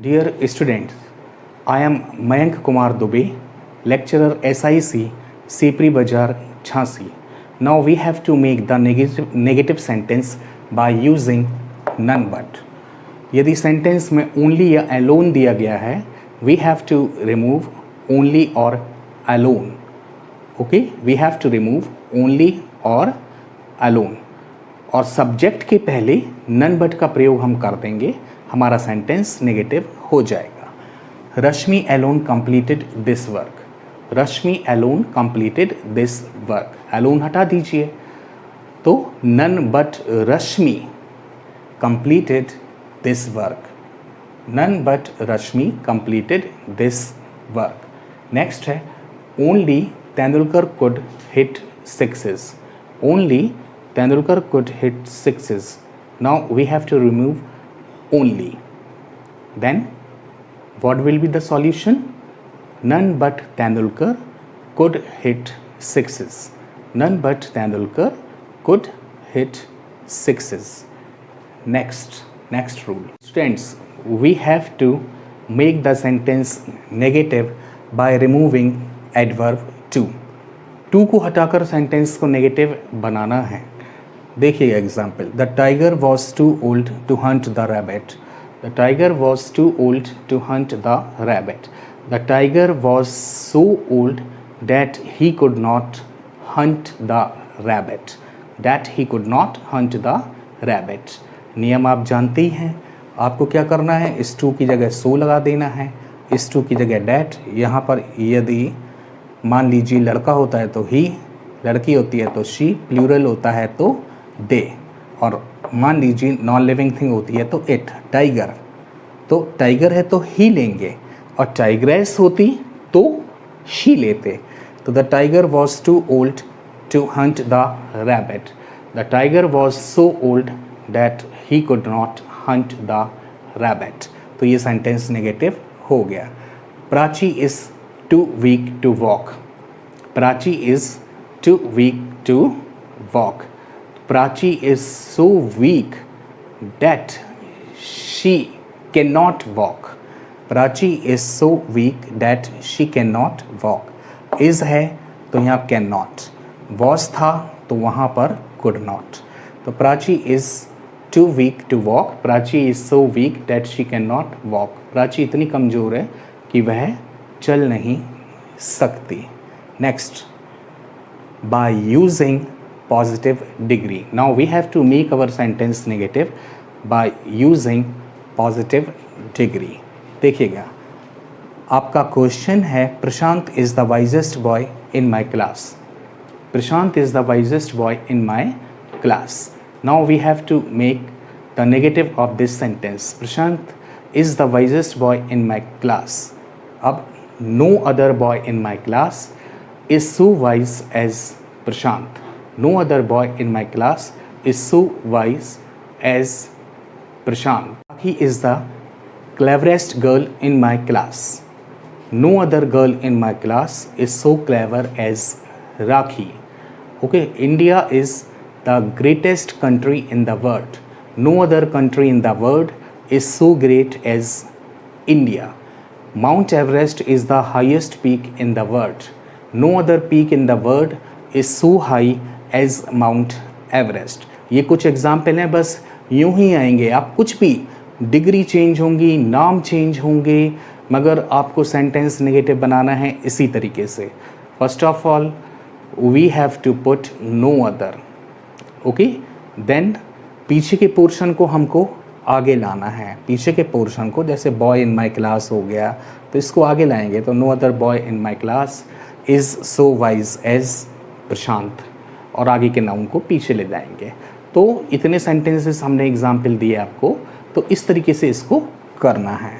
Dear students, I am Mayank Kumar Dubey, lecturer SIC, Sepri Bazar, Jhansi. Now we have to make the negative sentence by using none but. यदि sentence में only या alone दिया गया है, we have to remove only or alone. Okay, we have to remove only or alone. और subject के पहले none but का प्रयोग हम कर देंगे, हमारा सेंटेंस नेगेटिव हो जाएगा. Rashmi alone completed this work. Rashmi alone completed this work. Alone हटा दीजिए, तो none but Rashmi completed this work. None but Rashmi completed this work. Next है only Tendulkar could hit sixes. Only Tendulkar could hit sixes. Now we have to remove only. Then what will be the solution? None but Tendulkar could hit sixes. None but Tendulkar could hit sixes. Next rule. Students, we have to make the sentence negative by removing adverb to. Too को हटाकर sentence को negative बनाना है. देखिए example. The tiger was too old to hunt the rabbit. The tiger was too old to hunt the rabbit. The tiger was so old that he could not hunt the rabbit. That he could not hunt the rabbit. नियम आप जानते ही हैं. आपको क्या करना है, इस to की जगह सो लगा देना है, इस टू की जगह डैट. यहाँ पर यदि मान लीजिए लड़का होता है तो ही, लड़की होती है तो शी, प्लूरल होता है तो दे, और मान लीजिए नॉन लिविंग थिंग होती है तो इट. टाइगर, तो टाइगर है तो ही लेंगे, और टाइग्रेस होती तो शी लेते. तो the tiger was too old to hunt the rabbit. The tiger was so old that he could not hunt the rabbit. तो ये सेंटेंस नेगेटिव हो गया. Prachi is too weak to walk. Prachi is too weak to walk. Prachi is so weak that she cannot walk. Prachi is so weak that she cannot walk. Is है तो यहाँ cannot. Was था तो वहाँ पर could not. तो Prachi is too weak to walk. Prachi is so weak that she cannot walk. Prachi इतनी कमज़ोर है कि वह चल नहीं सकती. Next, by using positive degree. Now we have to make our sentence negative by using positive degree. देखिएगा, आपका क्वेश्चन है Prashant is the wisest boy in my class. Prashant is the wisest boy in my class. Now we have to make the negative of this sentence. Prashant is the wisest boy in my class. अब no other boy in my class is so wise as Prashant. No other boy in my class is so wise as Prashant. Rakhi is the cleverest girl in my class. No other girl in my class is so clever as Rakhi. Okay, India is the greatest country in the world. No other country in the world is so great as India. Mount Everest is the highest peak in the world. No other peak in the world is so high as Mount Everest. ये कुछ example हैं, बस यूं ही आएंगे. आप कुछ भी, degree change होंगी, नाम चेंज होंगे, मगर आपको सेंटेंस नेगेटिव बनाना है इसी तरीके से. First of all we have to put no other. Okay, then पीछे के पोर्शन को हमको आगे लाना है. पीछे के पोर्शन को, जैसे बॉय इन माई क्लास हो गया, तो इसको आगे लाएंगे. तो no other boy in my class is so wise as Prashant, और आगे के नाउन को पीछे ले जाएंगे. तो इतने सेंटेंसेस हमने एग्जाम्पल दिए आपको, तो इस तरीके से इसको करना है.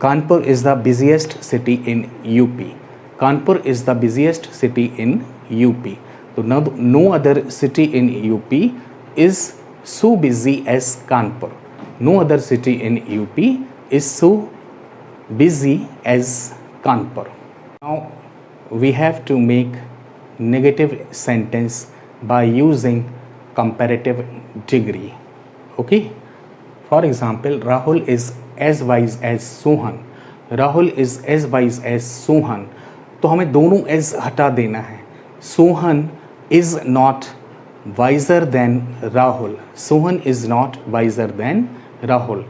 Kanpur is the busiest city in UP. Kanpur is the busiest city in UP. तो no other city in UP is so busy as Kanpur. No other city in UP is so busy as Kanpur. Now we have to make negative sentence by using comparative degree. Okay, For example, Rahul is as wise as Sohan, Rahul is as wise as Sohan, तो हमें दोनों as हटा देना है। Sohan is not wiser than Rahul, Sohan is not wiser than Rahul.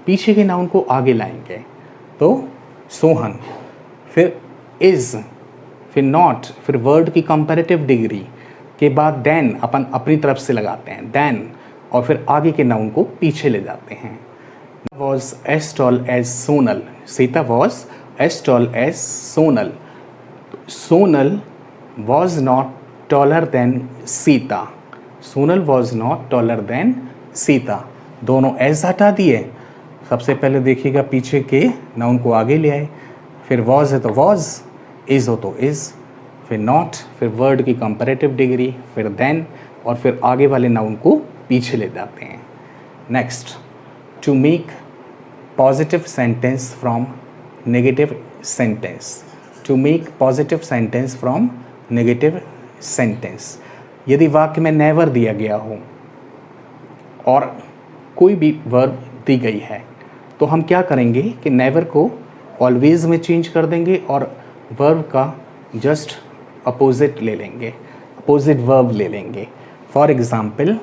पीछे के noun को आगे लाएंगे तो सोहन, फिर इज़, फिर नॉट, फिर वर्ड की कंपैरेटिव डिग्री के बाद देन अपन अपनी तरफ से लगाते हैं देन, और फिर आगे के नाउन को पीछे ले जाते हैं। Was as tall as Sonal, Sita was as tall as Sonal, Sonal was not taller than Sita, Sonal was not taller than Sita. दोनों एज हटा दिए। सबसे पहले देखिएगा पीछे के नाउन को आगे ले आए, फिर वॉज है तो वॉज, इज़ हो तो इज़, फिर नॉट, फिर वर्ड की कंपैरेटिव डिग्री, फिर देन, और फिर आगे वाले नाउन को पीछे ले जाते हैं। Next, to make positive sentence from negative sentence, to make positive sentence from negative sentence. यदि वाक्य में नेवर दिया गया हो और कोई भी वर्ब दी गई है तो हम क्या करेंगे कि नेवर को ऑलवेज में चेंज कर देंगे और वर्ब का जस्ट अपोजिट ले लेंगे, अपोजिट वर्ब ले लेंगे। For example,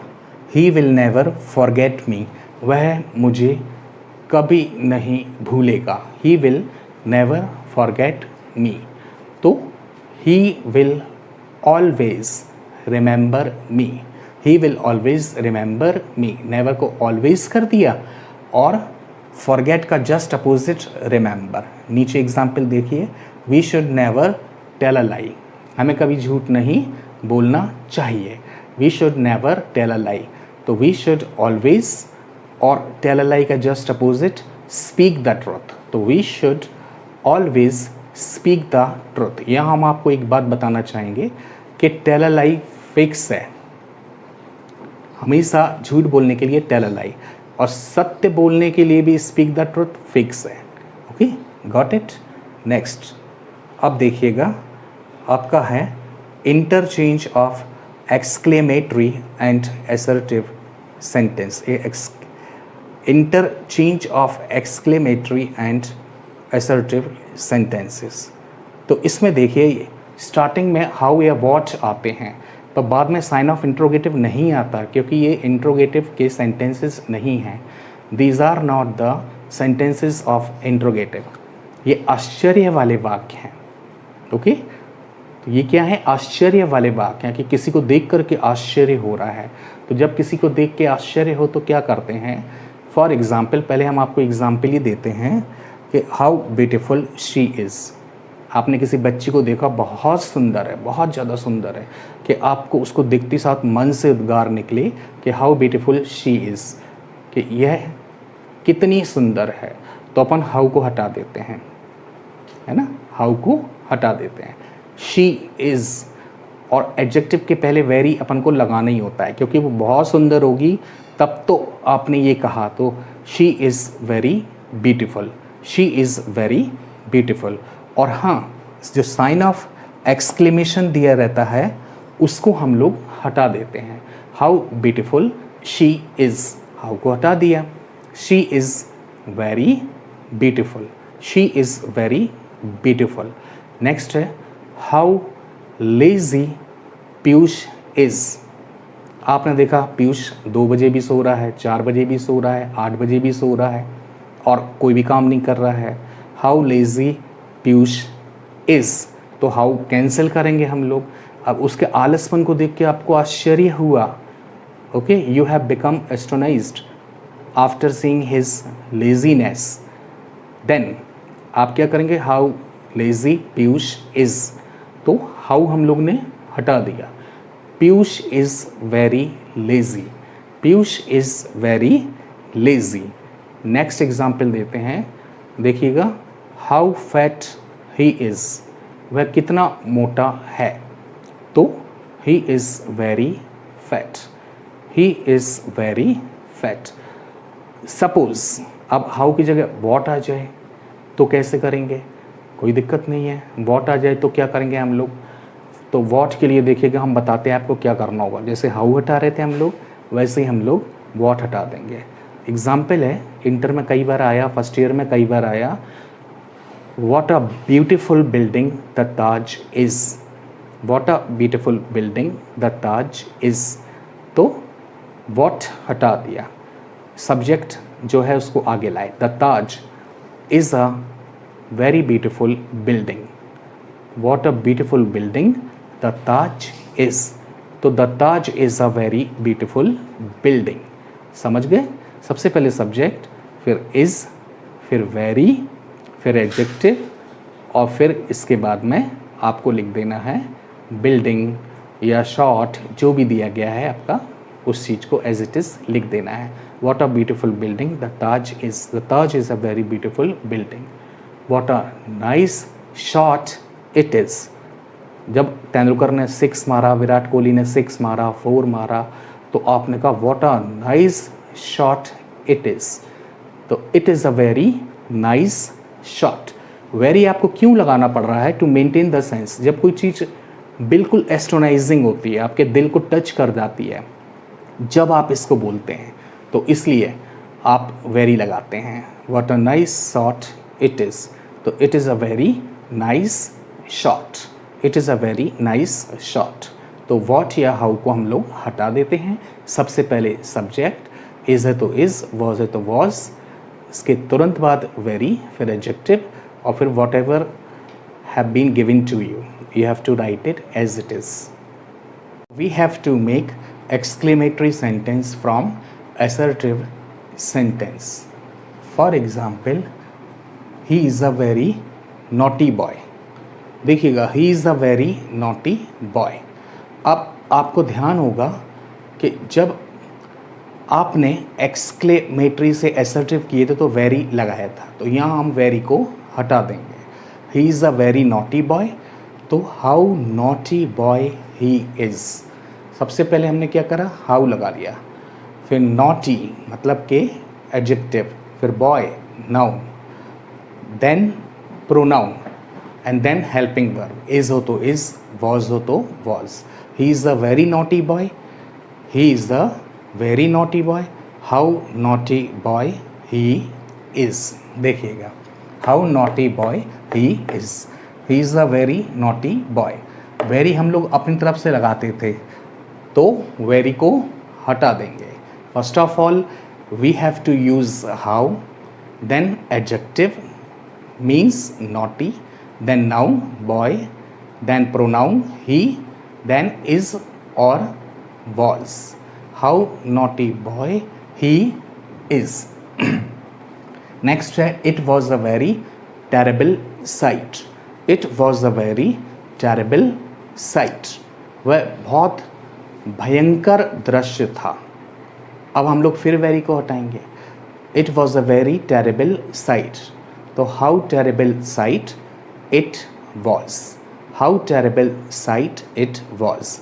he will never forget me, वह मुझे कभी नहीं भूलेगा, he will never forget me. तो he will always remember me, he will always remember me, never को ऑलवेज कर दिया और फॉरगेट का जस्ट अपोजिट रिमेंबर। नीचे एग्जाम्पल देखिए, we should never tell a lie, हमें कभी झूठ नहीं बोलना चाहिए, we should never tell a lie, तो वी शुड ऑलवेज, और टेल अ लाई का just opposite speak the truth, तो we should always speak the truth. यहाँ हम आपको एक बात बताना चाहेंगे कि टेल अ लाई फिक्स है, हमेशा झूठ बोलने के लिए टेल अ लाई, और सत्य बोलने के लिए भी स्पीक द ट्रुथ फिक्स है। Okay, got it. नेक्स्ट, अब देखिएगा आपका है interchange of exclamatory and assertive sentence, interchange of exclamatory and assertive sentences. तो इसमें देखिए स्टार्टिंग में हाउ या व्हाट आते हैं, तो बाद में साइन ऑफ इंट्रोगेटिव नहीं आता क्योंकि ये इंट्रोगेटिव के सेंटेंसेस नहीं हैं। These are not the sentences of interrogative, ये आश्चर्य वाले वाक्य हैं। ओके, तो ये क्या है? आश्चर्य वाले वाक्य हैं कि किसी को देख कर के आश्चर्य हो रहा है। तो जब किसी को देख के आश्चर्य हो तो क्या करते हैं? फॉर एग्ज़ाम्पल, पहले हम आपको एग्ज़ाम्पल ही देते हैं कि हाउ ब्यूटीफुल शी इज़। आपने किसी बच्ची को देखा बहुत सुंदर है, बहुत ज़्यादा सुंदर है, कि आपको उसको देखते साथ मन से उद्गार निकले कि हाउ ब्यूटीफुल शी इज़, कि यह कितनी सुंदर है, तो अपन हाउ को हटा देते हैं, है ना, हाउ को हटा देते हैं। शी इज़ और एडजेक्टिव के पहले वेरी अपन को लगाना ही होता है क्योंकि वो बहुत सुंदर होगी तब तो आपने ये कहा। तो she is very beautiful, she is very beautiful. और हाँ, जो साइन ऑफ एक्सक्लेमेशन दिया रहता है उसको हम लोग हटा देते हैं। How beautiful she is, how को हटा दिया, she is very beautiful, she is very beautiful. Next है हाउ लेज़ी पीयूष इज़। आपने देखा पीयूष 2 बजे भी सो रहा है, 4 बजे भी सो रहा है, 8 बजे भी सो रहा है और कोई भी काम नहीं कर रहा है। हाउ लेज़ी पीयूष इज़, तो हाउ कैंसिल करेंगे हम लोग। अब उसके आलसपन को देख के आपको आश्चर्य हुआ, okay, you have become astonished after seeing his laziness, then आप क्या करेंगे? हाउ लेज़ी पीयूष इज़, तो हाउ हम लोग ने हटा दिया। Piyush is very lazy, Piyush is very lazy. Next example देते हैं, देखिएगा हाउ फैट ही इज़, वह कितना मोटा है, तो he is very fat, he is very fat. Suppose अब हाउ की जगह वॉट आ जाए तो कैसे करेंगे? कोई दिक्कत नहीं है, वॉट आ जाए तो क्या करेंगे हम लोग? तो वॉट के लिए देखिएगा हम बताते हैं आपको क्या करना होगा। जैसे हाउ हटा रहे थे हम लोग, वैसे ही हम लोग वॉट हटा देंगे। एग्जाम्पल है, इंटर में कई बार आया, फर्स्ट ईयर में कई बार आया, what a beautiful building the Taj is, what a beautiful building the Taj is. तो वॉट हटा दिया, सब्जेक्ट जो है उसको आगे लाए, the Taj is a very beautiful building, what a beautiful building the Taj is. तो the Taj is a very beautiful building. समझ गए? सबसे पहले सब्जेक्ट, फिर इज़, फिर वेरी, फिर एडजेक्टिव, और फिर इसके बाद में आपको लिख देना है बिल्डिंग या शॉर्ट जो भी दिया गया है आपका, उस चीज़ को एज इट इज़ लिख देना है। What a beautiful building the Taj is, the Taj is a very beautiful building. What a nice shot it is. जब तेंदुलकर ने 6 मारा, विराट कोहली ने 6 मारा, 4 मारा, तो आपने कहा what a nice shot it is. तो it is a very nice shot. Very आपको क्यों लगाना पड़ रहा है? To maintain the sense. जब कोई चीज़ बिल्कुल एस्ट्रोनाइजिंग होती है, आपके दिल को टच कर जाती है जब आप इसको बोलते हैं, तो इसलिए आप वेरी लगाते हैं। What a nice shot it is. तो it is a very nice shot, it is a very nice shot. तो वॉट या हाउ को हम लोग हटा देते हैं। सबसे पहले सब्जेक्ट, इज़ है तो इज़, वॉज है तो वॉज, इसके तुरंत बाद वेरी, फिर एडजेक्टिव, और फिर whatever have been given to you, you have to write it as it is. We have to make exclamatory sentence from assertive sentence. For example, he is a very naughty boy. देखिएगा, he is a very naughty boy. अब आपको ध्यान होगा कि जब आपने exclamatory से assertive किए थे तो very लगाया था, तो यहाँ हम very को हटा देंगे। he is a very naughty boy, तो how naughty boy he is. सबसे पहले हमने क्या करा, हाउ लगा लिया, फिर नॉटी मतलब के एडजेक्टिव, फिर boy noun, then pronoun, and then helping verb. Is हो तो इज़, वॉज हो तो was. He is a very naughty boy, he is a very naughty boy, how naughty boy he is. देखिएगा, how naughty boy he is, he is a very naughty boy. Very हम लोग अपनी तरफ से लगाते थे, तो वेरी को हटा देंगे। First of all we have to use how, then adjective means naughty, then noun boy, then pronoun he, then is और was. How naughty boy he is. Next है, it was a very terrible sight. It was a very terrible sight. वह बहुत भयंकर दृश्य था। अब हम लोग फिर वेरी को हटाएंगे। It was a very terrible sight, तो how terrible sight it was, how terrible sight it was.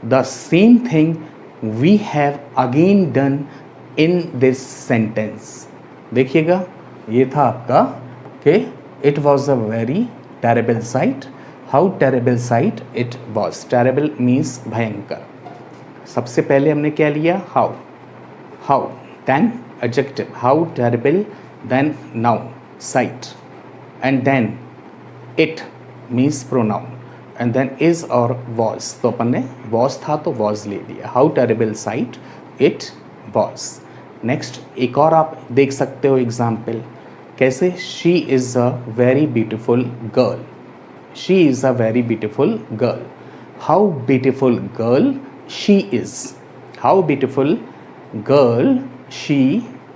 The same thing we have again done in this sentence. देखिएगा, ये था आपका कि it was a very terrible sight, how terrible sight it was. Terrible means भयंकर। सबसे पहले हमने क्या लिया, how, how, then adjective, how terrible, then noun sight, and then it means pronoun, and then is और वॉज। तो अपन ने वॉज था तो वॉज ले लिया, how terrible sight it was. Next एक और आप देख सकते हो एग्जाम्पल, कैसे, she is a very beautiful girl, she is a very beautiful girl, how beautiful girl she is, how beautiful girl she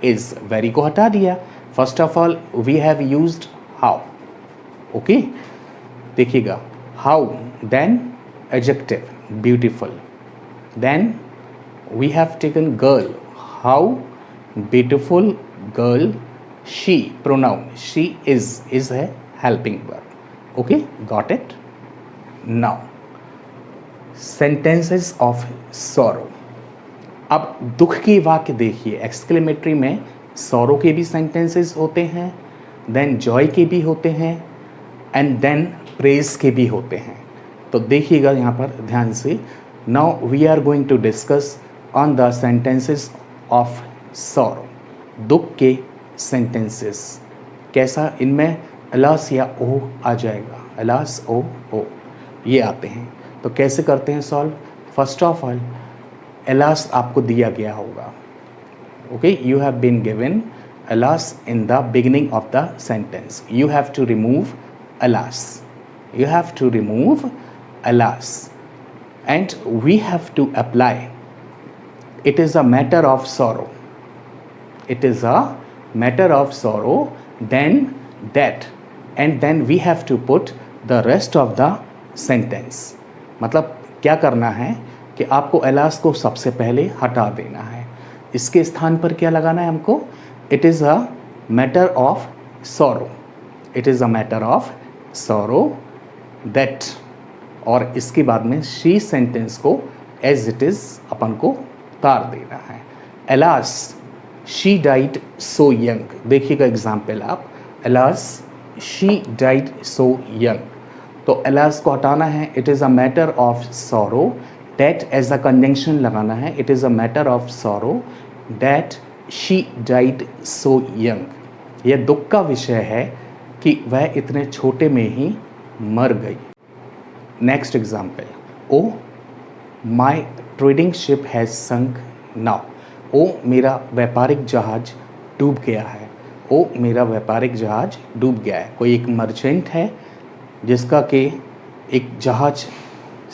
is. Very को हटा दिया। First of all we have used how, okay. देखिएगा, how, then adjective beautiful, then we have taken girl, how beautiful girl she, pronoun she is है helping verb, okay, got it. Now sentences of sorrow। अब दुख के वाक्य देखिए, exclamatory में sorrow के भी सेंटेंसेस होते हैं, देन जॉय के भी होते हैं, एंड देन प्रेज के भी होते हैं। तो देखिएगा यहाँ पर ध्यान से। Now we are going to discuss on the sentences of sorrow। दुख के सेंटेंसेस। कैसा, इनमें अलास या ओ आ जाएगा, अलास ओ ओ ये आते हैं। तो कैसे करते हैं solve? First of all alas आपको दिया गया होगा, okay, you have been given alas in the beginning of the sentence. You have to remove alas. You have to remove alas. And we have to apply. It is a matter of sorrow. It is a matter of sorrow. Then that. And then we have to put the rest of the sentence. मतलब क्या करना है कि आपको alas को सबसे पहले हटा देना है। इसके स्थान पर क्या लगाना है हमको? It is a matter of sorrow. It is a matter of sorrow that, और इसके बाद में she सेंटेंस को as it is अपन को उतार देना है। Alas, she died so young. देखिएगा एग्जाम्पल आप, alas, she died so young. तो alas को हटाना है, it is a matter of sorrow that as a conjunction लगाना है, it is a matter of sorrow that she died so young. यह दुख का विषय है कि वह इतने छोटे में ही मर गई। Next example, oh my trading ship has sunk now. ओ मेरा व्यापारिक जहाज डूब गया है। ओ मेरा व्यापारिक जहाज डूब गया है। कोई एक मर्चेंट है जिसका कि एक जहाज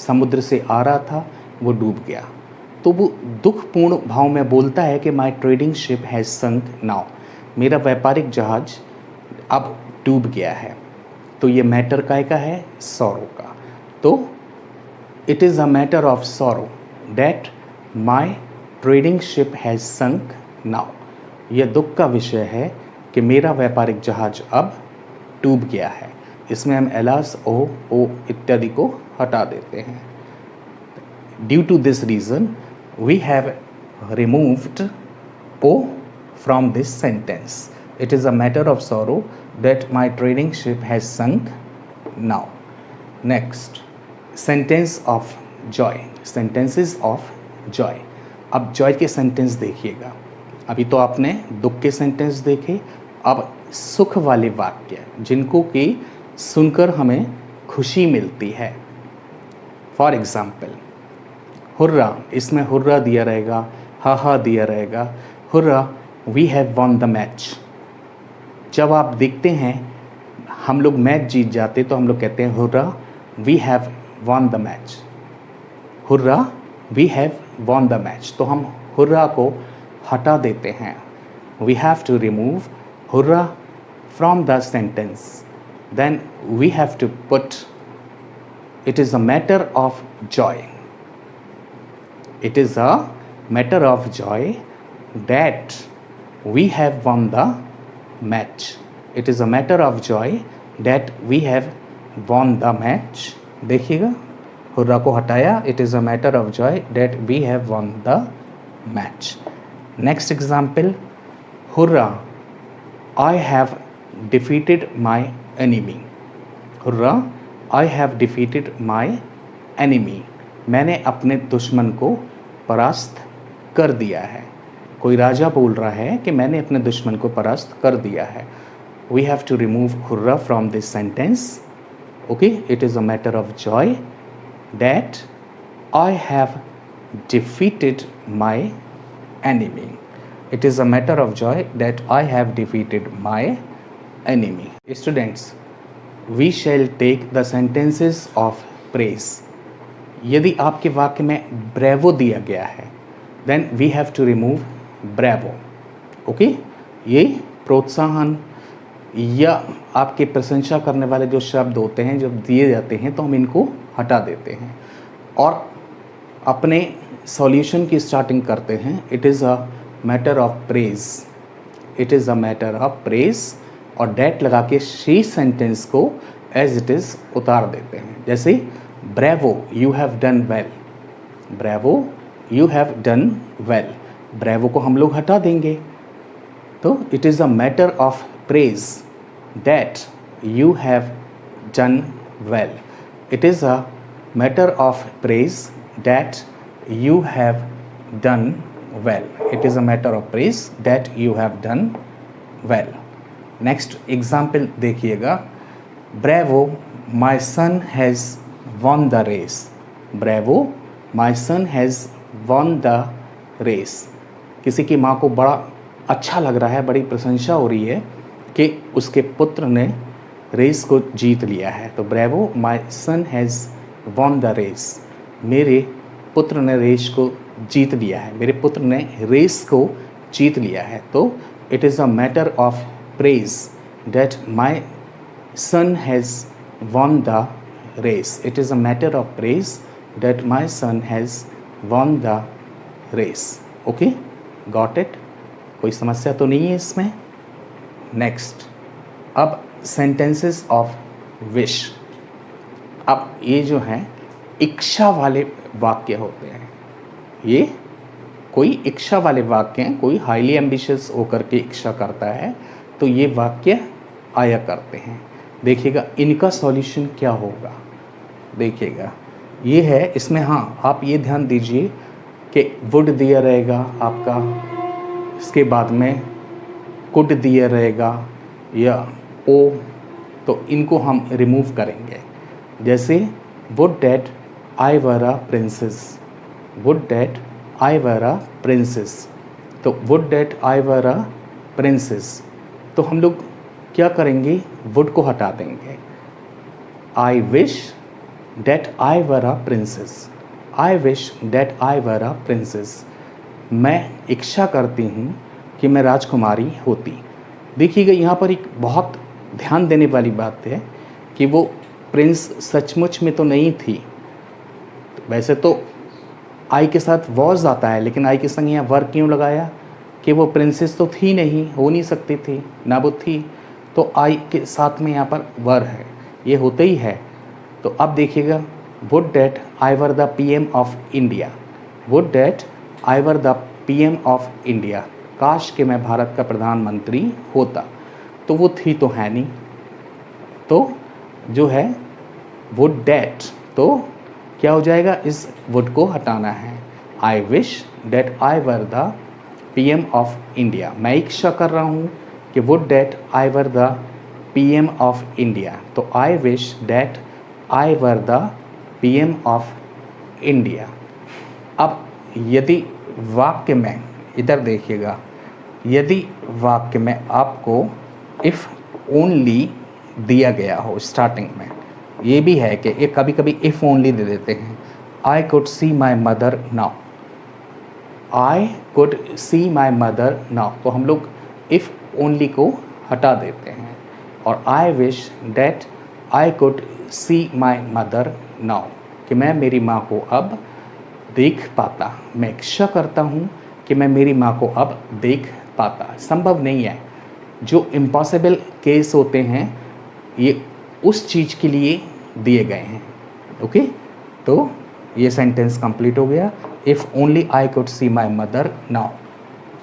समुद्र से आ रहा था, वो डूब गया। तो वो दुखपूर्ण भाव में बोलता है कि माई trading ship has sunk now, मेरा व्यापारिक जहाज अब डूब गया है। तो ये मैटर काय का है? सॉरो का। तो it is a matter of sorrow that my trading ship has sunk now. यह दुख का विषय है कि मेरा व्यापारिक जहाज अब डूब गया है। इसमें हम एलास, ओ इत्यादि को हटा देते हैं। Due to this reason we have removed O from this sentence. It is a matter of sorrow that my trading ship has sunk now. Next, sentence of joy. Sentences of joy. अब joy के sentence देखिएगा। अभी तो आपने दुख के sentence देखे, अब सुख वाले वाक्य जिनको कि सुनकर हमें खुशी मिलती है। फॉर एग्जाम्पल, हुर्रा, इसमें हुर्रा दिया रहेगा, हा दिया रहेगा। Hurrah, we have won the match. जब आप देखते हैं हम लोग मैच जीत जाते तो हम लोग कहते हैं hurrah, we have won the match. Hurrah, we have won the match. तो हम हुर्रा को हटा देते हैं। We have to remove hurrah from the sentence. Then we have to put it is a matter of joy. It is a matter of joy that we have won the match. It is a matter of joy that we have won the match. देखिएगा, hurrah को हटाया, it is a matter of joy that we have won the match. Next example, hurrah, I have defeated my enemy. Hurrah, I have defeated my enemy. मैंने अपने दुश्मन को परास्त कर दिया है। कोई राजा बोल रहा है कि मैंने अपने दुश्मन को परास्त कर दिया है। We have to remove hurrah from this sentence. Okay, it is a matter of joy that I have defeated my enemy. It is a matter of joy that I have defeated my enemy. Students, we shall take the sentences of praise. यदि आपके वाक्य में bravo दिया गया है, then we have to remove bravo. Okay, ये प्रोत्साहन या आपके प्रशंसा करने वाले जो शब्द होते हैं जब दिए जाते हैं तो हम इनको हटा देते हैं और अपने सॉल्यूशन की स्टार्टिंग करते हैं। It is a matter of praise. It is a matter of praise और डैट लगा के शी सेंटेंस को एज इट इज़ उतार देते हैं। जैसे bravo, you have done well. Bravo, you have done well. Bravo को हम लोग हटा देंगे। तो it is a matter of praise that you have done well. It is a matter of praise that you have done well. It is a matter of praise that you have done well. Next example देखिएगा, bravo, my son has won the race. Bravo, my son has won the race. किसी की माँ को बड़ा अच्छा लग रहा है, बड़ी प्रशंसा हो रही है कि उसके पुत्र ने रेस को जीत लिया है। तो bravo, my son has won the race. मेरे पुत्र ने रेस को जीत लिया है, मेरे पुत्र ने रेस को जीत लिया है। तो it is a matter of praise that my son has won the race. It is a matter of praise that my son has won the race. Okay, got it? कोई समस्या तो नहीं है इसमें? नेक्स्ट, अब सेंटेंसेस ऑफ विश। अब ये जो हैं इच्छा वाले वाक्य होते हैं, ये कोई इच्छा वाले वाक्य हैं, कोई हाईली एम्बिशियस होकर के इच्छा करता है तो ये वाक्य आया करते हैं। देखिएगा इनका सॉल्यूशन क्या होगा, देखिएगा ये है इसमें। हाँ, आप ये ध्यान दीजिए कि वुड दिया रहेगा आपका, इसके बाद में कुड दिया रहेगा या ओ, तो इनको हम रिमूव करेंगे। जैसे would that I were a princess, would that I were a princess, तो would that I were a princess, तो हम लोग क्या करेंगे, वुड को हटा देंगे। I wish that I were a princess, I wish that I were a princess, मैं इच्छा करती हूँ कि मैं राजकुमारी होती। देखिएगा यहाँ पर एक बहुत ध्यान देने वाली बात है कि वो प्रिंस सचमुच में तो नहीं थी। वैसे तो आई के साथ वॉज आता है, लेकिन आई के संग यहाँ वर क्यों लगाया कि वो प्रिंसेस तो थी नहीं, हो नहीं सकती थी ना, वो थी, तो आई के साथ में यहाँ पर वर है, ये होते ही है। तो अब देखिएगा, would that I were the PM of India, would that I were the PM of India, काश कि मैं भारत का प्रधानमंत्री होता। तो वो थी तो है नहीं, तो जो है वुड डैट, तो क्या हो जाएगा, इस वुड को हटाना है। I wish that I were the PM of India, मैं इच्छा कर रहा हूँ कि would that I were the PM of India, तो I wish that I were the PM of India. अब यदि वाक्य में, इधर देखिएगा, यदि वाक्य में आपको इफ़ ओनली दिया गया हो स्टार्टिंग में, ये भी है कि एक कभी कभी इफ़ ओनली दे देते हैं। आई could see my mother now, I could see my mother now, तो हम लोग इफ़ ओनली को हटा देते हैं और आई wish that I could see my mother now, कि मैं मेरी माँ को अब देख पाता, मैं इच्छा करता हूँ कि मैं मेरी माँ को अब देख पाता। संभव नहीं है, जो इम्पॉसिबल केस होते हैं ये उस चीज़ के लिए दिए गए हैं। ओके, तो ये सेंटेंस कंप्लीट हो गया, if only I could see my mother now.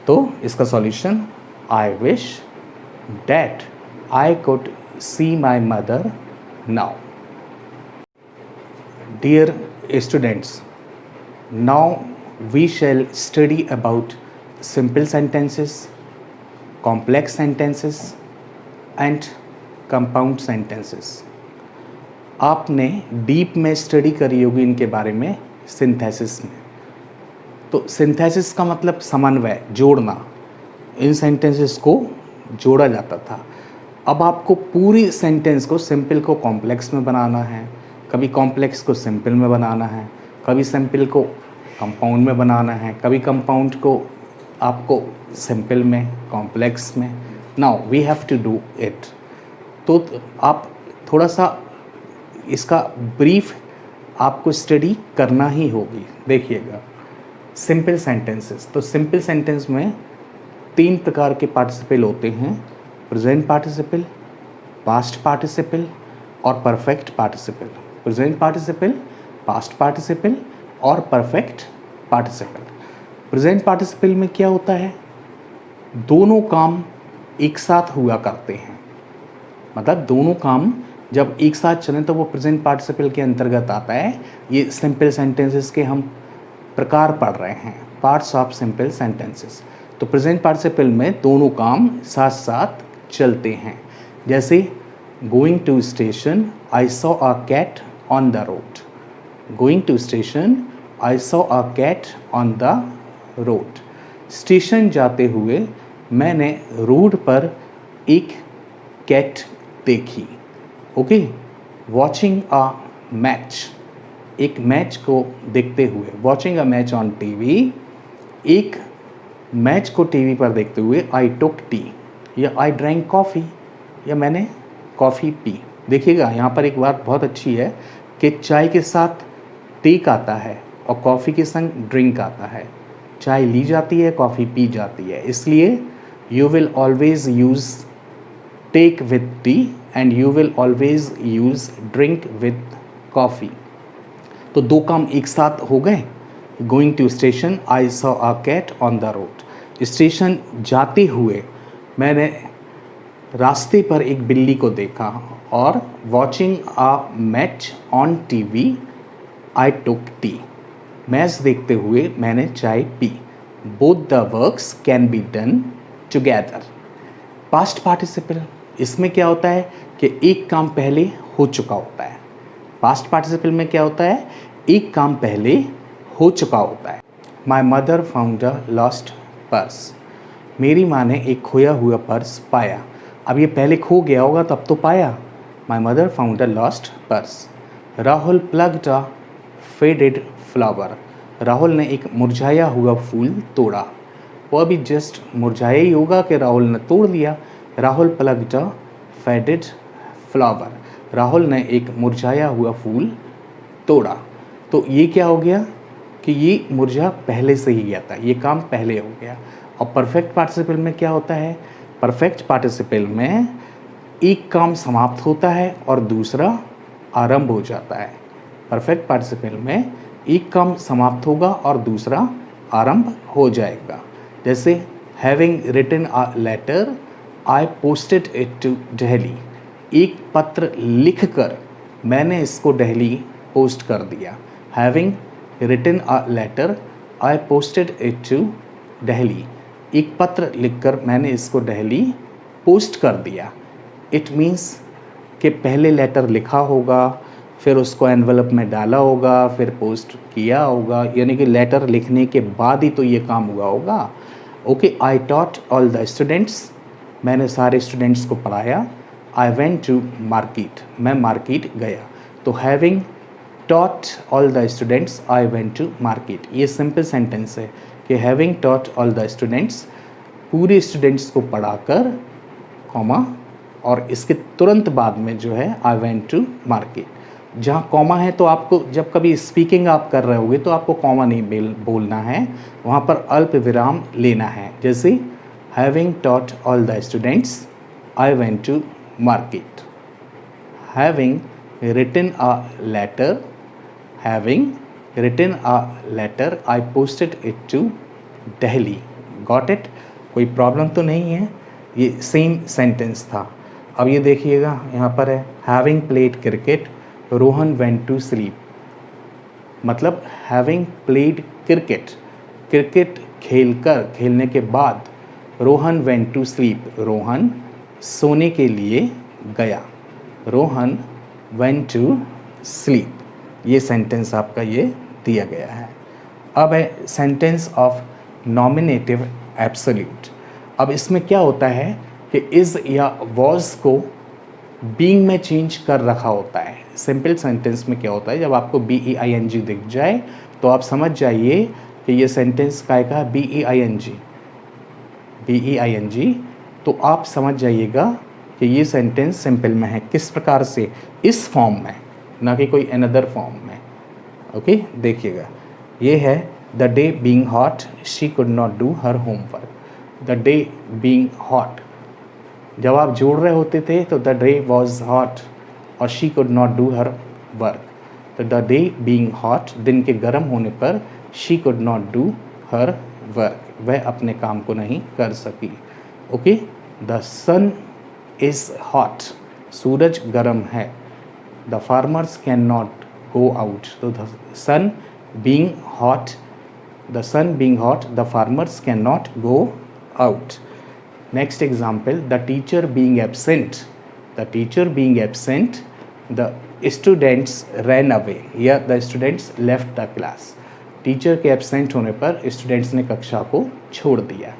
तो इसका solution, I wish that I could see my mother now. Dear students, now we shall study about simple sentences, complex sentences and compound sentences. आपने deep में study करी होगी इनके बारे में synthesis में। तो सिंथेसिस का मतलब समन्वय, जोड़ना, इन सेंटेंसेस को जोड़ा जाता था। अब आपको पूरी सेंटेंस को सिंपल को कॉम्प्लेक्स में बनाना है, कभी कॉम्प्लेक्स को सिंपल में बनाना है, कभी सिंपल को कंपाउंड में बनाना है, कभी कंपाउंड को आपको सिंपल में, कॉम्प्लेक्स में। Now we have to do it. तो आप थोड़ा सा इसका ब्रीफ आपको स्टडी करना ही होगी। देखिएगा, सिंपल सेंटेंसेस, तो सिंपल सेंटेंस में 3 प्रकार के पार्टिसिपल होते हैं, प्रेजेंट पार्टिसिपल, पास्ट पार्टिसिपल और perfect participle. Present participle, past participle और परफेक्ट पार्टिसिपल। प्रेजेंट पार्टिसिपल में क्या होता है, दोनों काम एक साथ हुआ करते हैं, मतलब दोनों काम जब एक साथ चलें तो वो प्रेजेंट पार्टिसिपल के अंतर्गत आता है। ये सिंपल सेंटेंसेस के हम प्रकार पढ़ रहे हैं। Parts of simple sentences. तो प्रेजेंट पार्टिसिपल में दोनों काम साथ साथ चलते हैं। जैसे going to station, I saw a cat on the road. Going to station, I saw a cat on the road. Station जाते हुए मैंने रोड पर एक कैट देखी। ओके, वॉचिंग अ मैच, एक मैच को देखते हुए, watching a match on TV, एक मैच को टीवी पर देखते हुए आई टुक टी, या आई ड्रैंक कॉफ़ी, या मैंने कॉफ़ी पी। देखिएगा यहाँ पर एक बात बहुत अच्छी है कि चाय के साथ टेक आता है और कॉफ़ी के संग ड्रिंक आता है। चाय ली जाती है, कॉफ़ी पी जाती है, इसलिए you will always use take with tea and you will always use drink with coffee. तो दो काम एक साथ हो गए। Going to station, I saw a cat on the road. Station जाते हुए मैंने रास्ते पर एक बिल्ली को देखा, और watching a match on TV I took T, match देखते हुए मैंने चाय P. Both the works can be done together. Past participle, इसमें क्या होता है कि एक काम पहले हो चुका होता है। पास्ट पार्टिसिपल में क्या होता है, एक काम पहले हो चुका होता है। माई mother found a lost purse. मेरी माँ ने एक खोया हुआ पर्स पाया। अब ये पहले खो गया होगा तब तो पाया। My mother found a lost purse. Rahul plucked a faded flower. Rahul ने एक मुरझाया हुआ फूल तोड़ा। वो अभी जस्ट मुरझाया ही होगा कि राहुल ने तोड़ दिया। Rahul plucked a faded flower. Rahul ने एक मुरझाया हुआ फूल तोड़ा। तो ये क्या हो गया कि ये मुरझा पहले से ही गया था, ये काम पहले हो गया। और परफेक्ट पार्टिसिपल में क्या होता है, परफेक्ट पार्टिसिपल में एक काम समाप्त होता है और दूसरा आरंभ हो जाता है। परफेक्ट पार्टिसिपल में एक काम समाप्त होगा और दूसरा आरंभ हो जाएगा। जैसे having written a letter, I posted it to Delhi. एक पत्र लिखकर मैंने इसको दिल्ली पोस्ट कर दिया। Having written a letter, I posted it to Delhi. एक पत्र लिखकर मैंने इसको दिल्ली पोस्ट कर दिया। इट मीन्स कि पहले लेटर लिखा होगा, फिर उसको एनवलप में डाला होगा, फिर पोस्ट किया होगा, यानी कि लेटर लिखने के बाद ही तो ये काम हुआ होगा। Okay, I taught all the students. मैंने सारे स्टूडेंट्स को पढ़ाया। I went to market. मैं मार्केट गया। तो having taught all the students, I went to market. ये सिंपल सेंटेंस है कि having taught all the students, पूरे स्टूडेंट्स को पढ़ाकर, कॉमा, और इसके तुरंत बाद में जो है आई वेंट टू मार्केट। जहाँ कॉमा है तो आपको जब कभी स्पीकिंग आप कर रहे होगे तो आपको कॉमा नहीं बोलना है, वहाँ पर अल्प विराम लेना है। जैसे having taught all the students, I went to market. Having written a letter, having written a letter, I posted it to Delhi. Got it? कोई प्रॉब्लम तो नहीं है, ये सेम सेंटेंस था। अब ये देखिएगा यहाँ पर है having played cricket, Rohan went to sleep. मतलब हैविंग प्लेड क्रिकेट, क्रिकेट खेलने के बाद Rohan went to sleep, Rohan सोने के लिए गया। Rohan went to sleep. ये सेंटेंस आपका ये दिया गया है। अब है सेंटेंस ऑफ नॉमिनेटिव एब्सोल्यूट। अब इसमें क्या होता है कि इज़ या वॉज को बीइंग में चेंज कर रखा होता है। सिंपल सेंटेंस में क्या होता है, जब आपको BEING दिख जाए तो आप समझ जाइए कि ये सेंटेंस काय का BEING, तो आप समझ जाइएगा कि ये सेंटेंस सिंपल में है। किस प्रकार से, इस फॉर्म में, ना कि कोई अनदर फॉर्म में। ओके, देखिएगा ये है the day being hot, she could not do her homework. The day being hot, जब आप जोड़ रहे होते थे तो द डे वॉज हॉट और she could not do her work. तो द डे बीइंग हॉट, दिन के गर्म होने पर, she could not do her work, वह अपने काम को नहीं कर सकी। Okay, the sun is hot, सूरज गर्म है। The farmers can not go out, तो the sun being hot the sun being hot the farmers can not go out. Next example, the teacher being absent. The teacher being absent the students ran away या the students left the class. Teacher के absent होने पर students ने कक्षा को छोड़ दिया.